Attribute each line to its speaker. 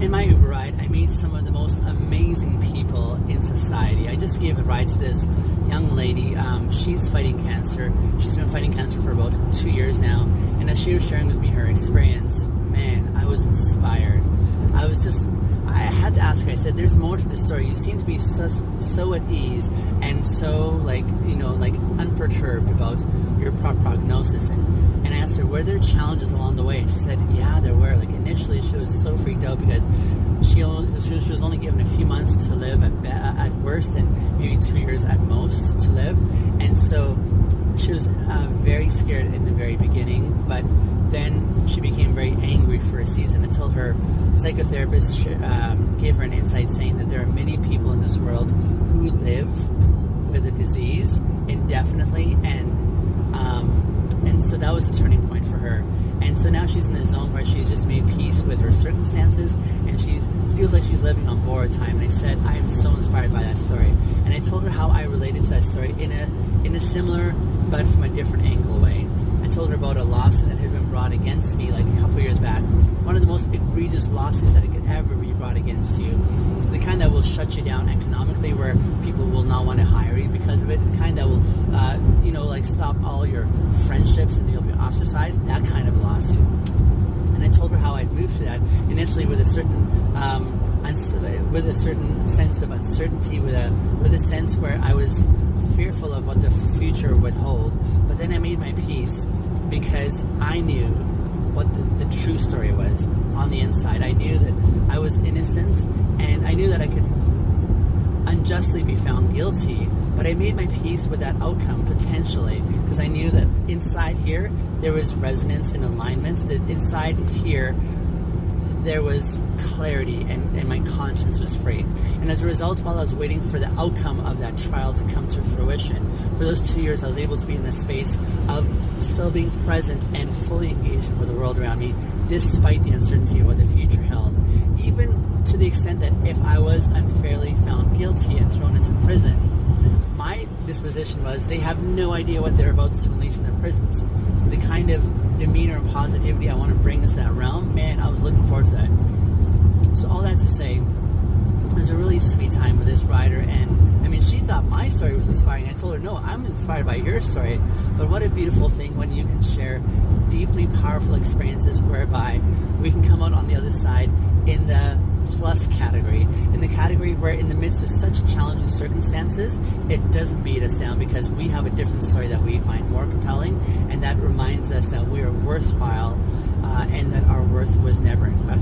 Speaker 1: In my Uber ride, I meet some of the most amazing people in society. I just gave a ride to this young lady. She's fighting cancer. She's been fighting cancer for about 2 years now. And as she was sharing with me her experience, man, I was inspired. I had to ask her, I said, there's more to the story. You seem to be so at ease and so unperturbed about your prognosis. And I asked her, were there challenges along the way? And she said, yeah, there were. Like initially she was so freaked out because she was only given a few months to live at worst, and maybe 2 years at most to live. And so she was very scared in the very beginning, but then she became very angry for a season until her psychotherapist gave her an insight saying that there are many people in this world who live with a disease indefinitely, and so that was the turning point for her. And so now she's in a zone where she's just made peace with her circumstances, and she feels like she's living on borrowed time. And I said, I am so inspired by that story. And I told her how I related to that story in a similar but from a different angle way. I told her about a lawsuit that had been brought against me like a couple years back. One of the most egregious lawsuits that could ever be brought against you. The kind that will shut you down economically, where people will not want to hire you because of it. The kind that will, stop all your friendships and you'll be ostracized. That kind of lawsuit. And I told her how I'd moved through that initially with a certain sense of uncertainty, with a sense where I was fearful of what the future would hold. But then I made my peace because I knew what the true story was on the inside. I knew that I was innocent, and I knew that I could unjustly be found guilty, but I made my peace with that outcome potentially, because I knew that inside here there was resonance and alignment, that inside here there was clarity, and my conscience was free. And as a result, while I was waiting for the outcome of that trial to come to fruition, for those 2 years I was able to be in this space of still being present and fully engaged with the world around me, despite the uncertainty of what the future held. Even to the extent that if I was unfairly found guilty and thrown into prison, my disposition was they have no idea what they're about to unleash in their prisons. The kind of demeanor and positivity I want to bring into that realm, man, I was looking forward to that. So all that to say, it was a really sweet time with this rider, and I mean, she thought my story was inspiring. I told her, no, I'm inspired by your story. But what a beautiful thing when you can share deeply powerful experiences whereby we can come out on the other side in the plus category, in the category where in the midst of such challenging circumstances, it doesn't beat us down because we have a different story that we find more compelling, and that reminds us that we are worthwhile and that our worth was never in question.